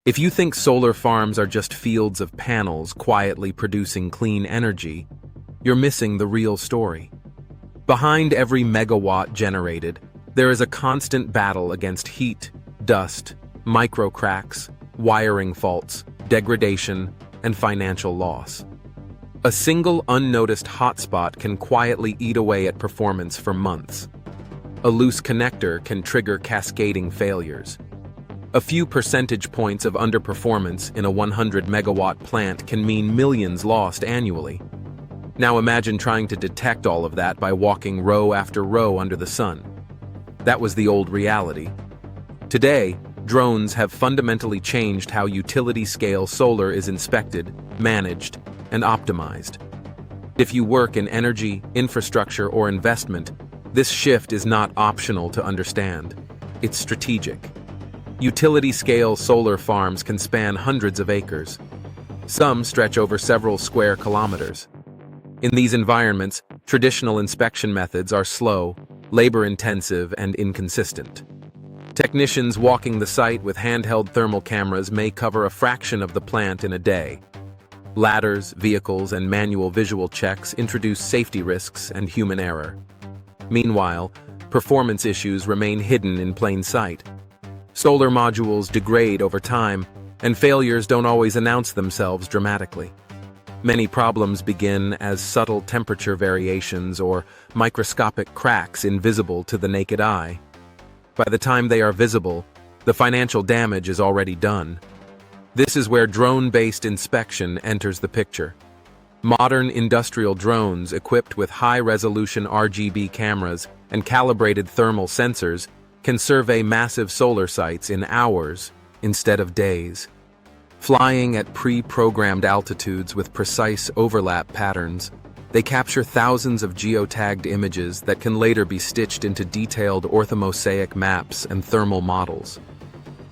If you think solar farms are just fields of panels quietly producing clean energy, you're missing the real story. Behind every megawatt generated, there is a constant battle against heat, dust, microcracks, wiring faults, degradation, and financial loss. A single unnoticed hotspot can quietly eat away at performance for months. A loose connector can trigger cascading failures. A few percentage points of underperformance in a 100 megawatt plant can mean millions lost annually. Now imagine trying to detect all of that by walking row after row under the sun. That was the old reality. Today, drones have fundamentally changed how utility-scale solar is inspected, managed, and optimized. If you work in energy, infrastructure, or investment, this shift is not optional to understand. It's strategic. Utility-scale solar farms can span hundreds of acres. Some stretch over several square kilometers. In these environments, traditional inspection methods are slow, labor-intensive, and inconsistent. Technicians walking the site with handheld thermal cameras may cover a fraction of the plant in a day. Ladders, vehicles, and manual visual checks introduce safety risks and human error. Meanwhile, performance issues remain hidden in plain sight. Solar modules degrade over time, and failures don't always announce themselves dramatically. Many problems begin as subtle temperature variations or microscopic cracks invisible to the naked eye. By the time they are visible, the financial damage is already done. This is where drone-based inspection enters the picture. Modern industrial drones equipped with high-resolution RGB cameras and calibrated thermal sensors can survey massive solar sites in hours instead of days. Flying at pre-programmed altitudes with precise overlap patterns, they capture thousands of geo-tagged images that can later be stitched into detailed orthomosaic maps and thermal models.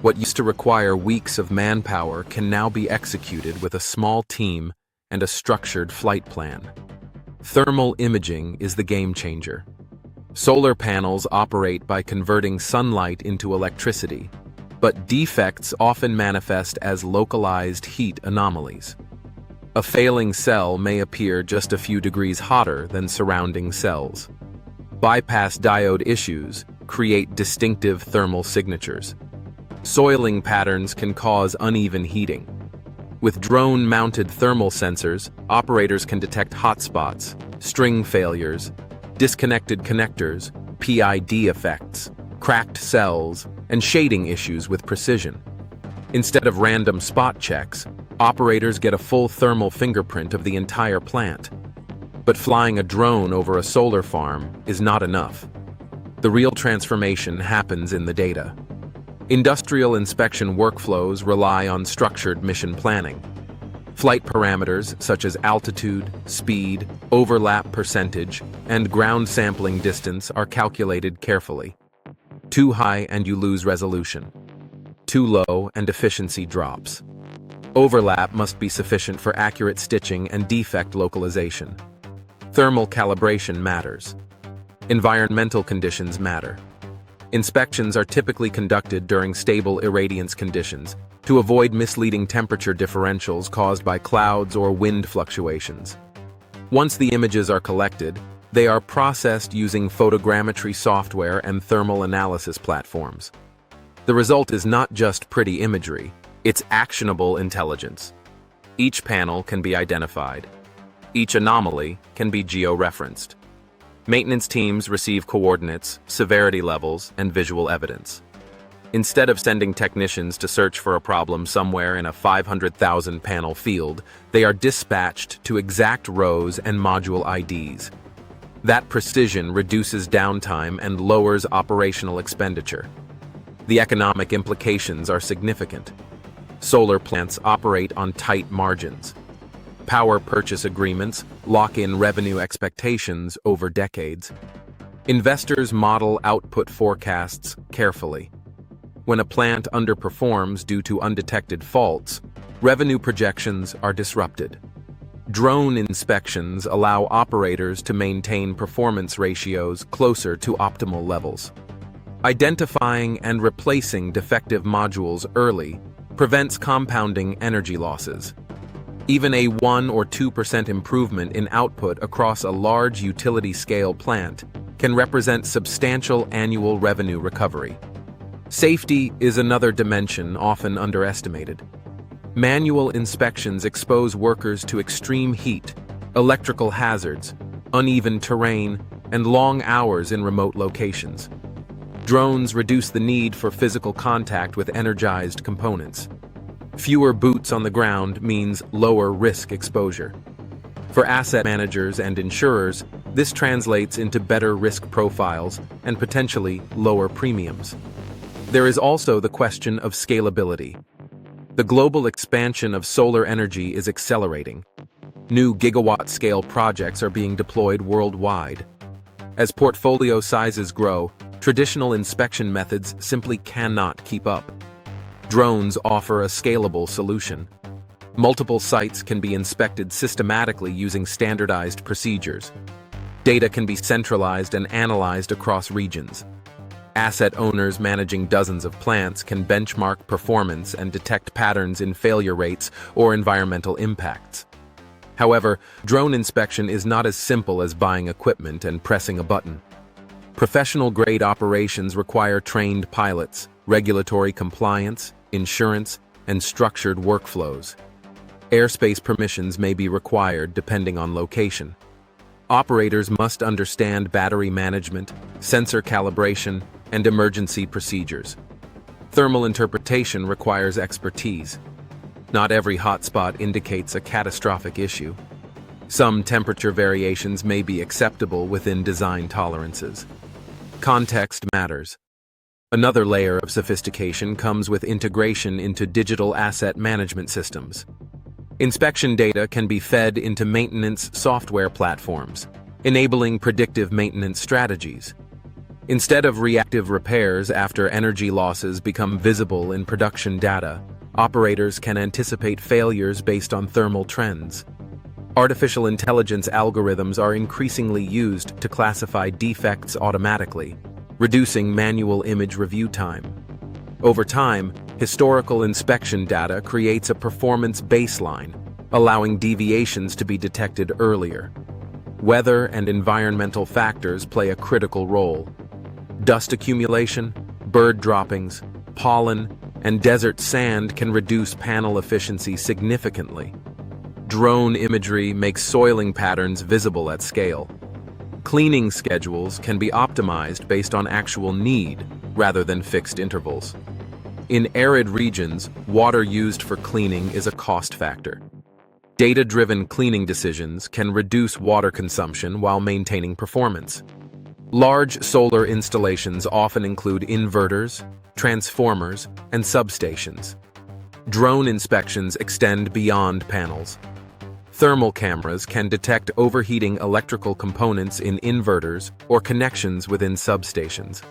What used to require weeks of manpower can now be executed with a small team and a structured flight plan. Thermal imaging is the game changer. Solar panels operate by converting sunlight into electricity, but defects often manifest as localized heat anomalies. A failing cell may appear just a few degrees hotter than surrounding cells. Bypass diode issues create distinctive thermal signatures. Soiling patterns can cause uneven heating. With drone-mounted thermal sensors, operators can detect hotspots, string failures, disconnected connectors, PID effects, cracked cells, and shading issues with precision. Instead of random spot checks, operators get a full thermal fingerprint of the entire plant. But flying a drone over a solar farm is not enough. The real transformation happens in the data. Industrial inspection workflows rely on structured mission planning. Flight parameters such as altitude, speed, overlap percentage, and ground sampling distance are calculated carefully. Too high and you lose resolution. Too low and efficiency drops. Overlap must be sufficient for accurate stitching and defect localization. Thermal calibration matters. Environmental conditions matter. Inspections are typically conducted during stable irradiance conditions to avoid misleading temperature differentials caused by clouds or wind fluctuations. Once the images are collected, they are processed using photogrammetry software and thermal analysis platforms. The result is not just pretty imagery, it's actionable intelligence. Each panel can be identified. Each anomaly can be geo-referenced. Maintenance teams receive coordinates, severity levels, and visual evidence. Instead of sending technicians to search for a problem somewhere in a 500,000 panel field, they are dispatched to exact rows and module IDs. That precision reduces downtime and lowers operational expenditure. The economic implications are significant. Solar plants operate on tight margins. Power purchase agreements lock in revenue expectations over decades. Investors model output forecasts carefully. When a plant underperforms due to undetected faults, revenue projections are disrupted. Drone inspections allow operators to maintain performance ratios closer to optimal levels. Identifying and replacing defective modules early prevents compounding energy losses. Even a 1 or 2% improvement in output across a large utility-scale plant can represent substantial annual revenue recovery. Safety is another dimension often underestimated. Manual inspections expose workers to extreme heat, electrical hazards, uneven terrain, and long hours in remote locations. Drones reduce the need for physical contact with energized components. Fewer boots on the ground means lower risk exposure. For asset managers and insurers, this translates into better risk profiles and potentially lower premiums. There is also the question of scalability. The global expansion of solar energy is accelerating. New gigawatt-scale projects are being deployed worldwide. As portfolio sizes grow, traditional inspection methods simply cannot keep up. Drones offer a scalable solution. Multiple sites can be inspected systematically using standardized procedures. Data can be centralized and analyzed across regions. Asset owners managing dozens of plants can benchmark performance and detect patterns in failure rates or environmental impacts. However, drone inspection is not as simple as buying equipment and pressing a button. Professional-grade operations require trained pilots, regulatory compliance, insurance, and structured workflows. Airspace permissions may be required depending on location. Operators must understand battery management, sensor calibration, and emergency procedures. Thermal interpretation requires expertise. Not every hotspot indicates a catastrophic issue. Some temperature variations may be acceptable within design tolerances. Context matters. Another layer of sophistication comes with integration into digital asset management systems. Inspection data can be fed into maintenance software platforms, enabling predictive maintenance strategies. Instead of reactive repairs after energy losses become visible in production data, operators can anticipate failures based on thermal trends. Artificial intelligence algorithms are increasingly used to classify defects automatically, reducing manual image review time. Over time, historical inspection data creates a performance baseline, allowing deviations to be detected earlier. Weather and environmental factors play a critical role. Dust accumulation, bird droppings, pollen, and desert sand can reduce panel efficiency significantly. Drone imagery makes soiling patterns visible at scale. Cleaning schedules can be optimized based on actual need rather than fixed intervals. In arid regions, water used for cleaning is a cost factor. Data-driven cleaning decisions can reduce water consumption while maintaining performance. Large solar installations often include inverters, transformers, and substations. Drone inspections extend beyond panels. Thermal cameras can detect overheating electrical components in inverters or connections within substations.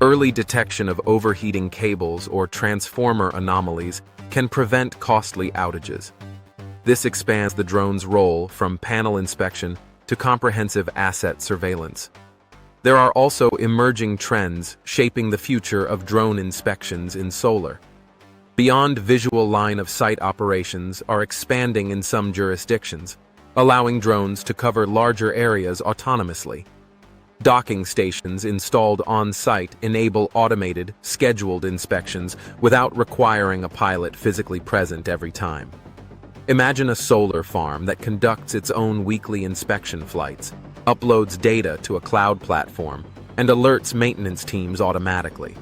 Early detection of overheating cables or transformer anomalies can prevent costly outages. This expands the drone's role from panel inspection to comprehensive asset surveillance. There are also emerging trends shaping the future of drone inspections in solar. Beyond visual line-of-sight operations are expanding in some jurisdictions, allowing drones to cover larger areas autonomously. Docking stations installed on-site enable automated, scheduled inspections without requiring a pilot physically present every time. Imagine a solar farm that conducts its own weekly inspection flights, uploads data to a cloud platform, and alerts maintenance teams automatically.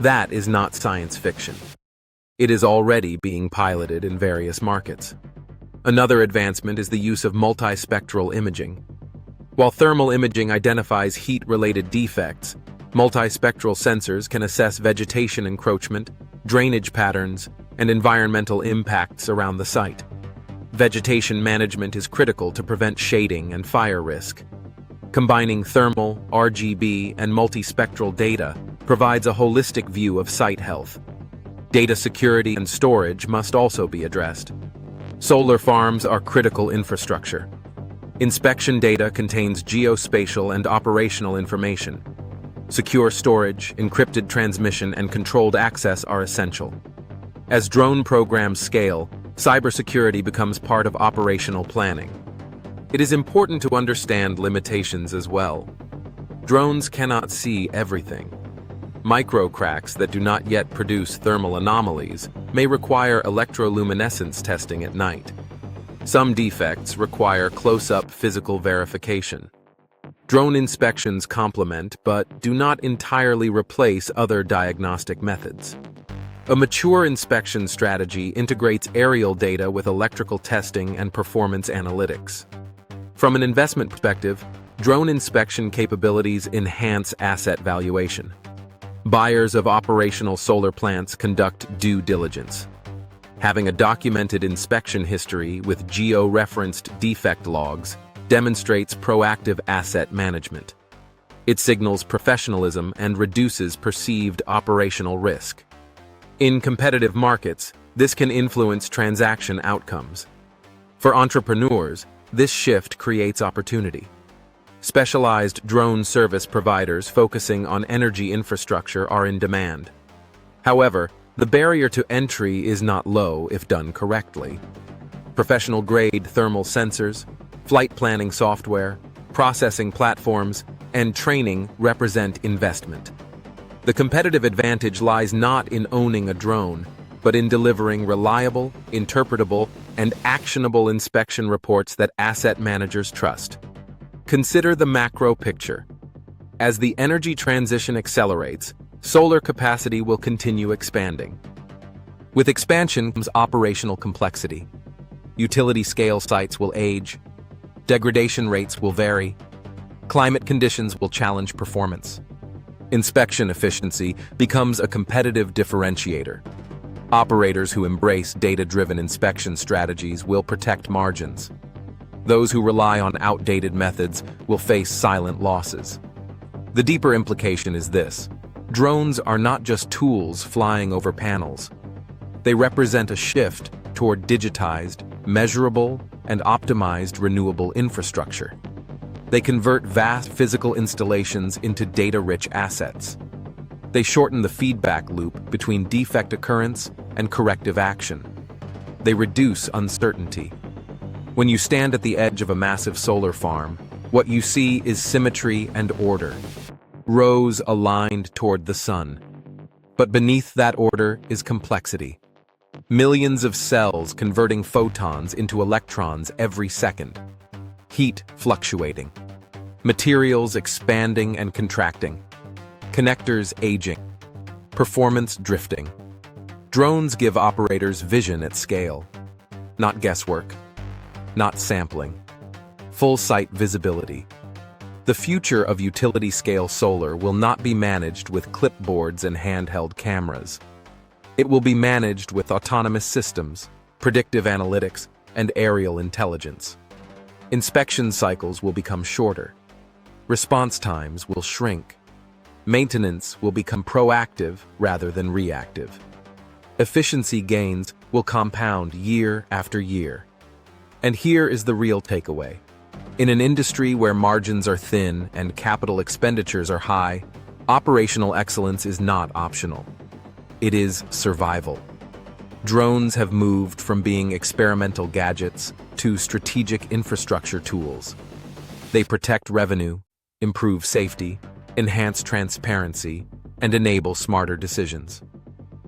That is not science fiction. It is already being piloted in various markets. Another advancement is the use of multispectral imaging. While thermal imaging identifies heat-related defects, multispectral sensors can assess vegetation encroachment, drainage patterns, and environmental impacts around the site. Vegetation management is critical to prevent shading and fire risk. Combining thermal, RGB, and multispectral data provides a holistic view of site health. Data security and storage must also be addressed. Solar farms are critical infrastructure. Inspection data contains geospatial and operational information. Secure storage, encrypted transmission, and controlled access are essential. As drone programs scale, cybersecurity becomes part of operational planning. It is important to understand limitations as well. Drones cannot see everything. Micro cracks that do not yet produce thermal anomalies may require electroluminescence testing at night. Some defects require close-up physical verification. Drone inspections complement but do not entirely replace other diagnostic methods. A mature inspection strategy integrates aerial data with electrical testing and performance analytics. From an investment perspective, drone inspection capabilities enhance asset valuation. Buyers of operational solar plants conduct due diligence. Having a documented inspection history with geo-referenced defect logs demonstrates proactive asset management. It signals professionalism and reduces perceived operational risk. In competitive markets, this can influence transaction outcomes. For entrepreneurs, this shift creates opportunity. Specialized drone service providers focusing on energy infrastructure are in demand. However, the barrier to entry is not low if done correctly. Professional-grade thermal sensors, flight planning software, processing platforms, and training represent investment. The competitive advantage lies not in owning a drone, but in delivering reliable, interpretable, and actionable inspection reports that asset managers trust. Consider the macro picture. As the energy transition accelerates, solar capacity will continue expanding. With expansion comes operational complexity. Utility-scale sites will age. Degradation rates will vary. Climate conditions will challenge performance. Inspection efficiency becomes a competitive differentiator. Operators who embrace data-driven inspection strategies will protect margins. Those who rely on outdated methods will face silent losses. The deeper implication is this: drones are not just tools flying over panels. They represent a shift toward digitized, measurable, and optimized renewable infrastructure. They convert vast physical installations into data-rich assets. They shorten the feedback loop between defect occurrence and corrective action. They reduce uncertainty. When you stand at the edge of a massive solar farm, what you see is symmetry and order, rows aligned toward the sun. But beneath that order is complexity. Millions of cells converting photons into electrons every second. Heat fluctuating. Materials expanding and contracting. Connectors aging. Performance drifting. Drones give operators vision at scale. Not guesswork. Not sampling. Full site visibility. The future of utility-scale solar will not be managed with clipboards and handheld cameras. It will be managed with autonomous systems, predictive analytics, and aerial intelligence. Inspection cycles will become shorter. Response times will shrink. Maintenance will become proactive rather than reactive. Efficiency gains will compound year after year. And here is the real takeaway. In an industry where margins are thin and capital expenditures are high, operational excellence is not optional. It is survival. Drones have moved from being experimental gadgets to strategic infrastructure tools. They protect revenue, improve safety, enhance transparency, and enable smarter decisions.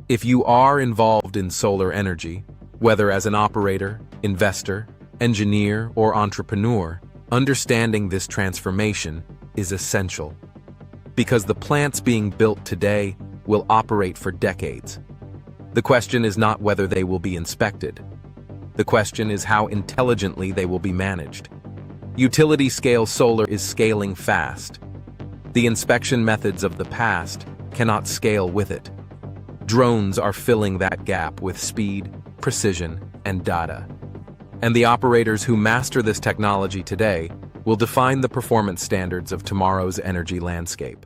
If you are involved in solar energy, whether as an operator, investor, engineer, or entrepreneur, understanding this transformation is essential. Because the plants being built today will operate for decades. The question is not whether they will be inspected. The question is how intelligently they will be managed. Utility-scale solar is scaling fast. The inspection methods of the past cannot scale with it. Drones are filling that gap with speed, precision, and data. And the operators who master this technology today will define the performance standards of tomorrow's energy landscape.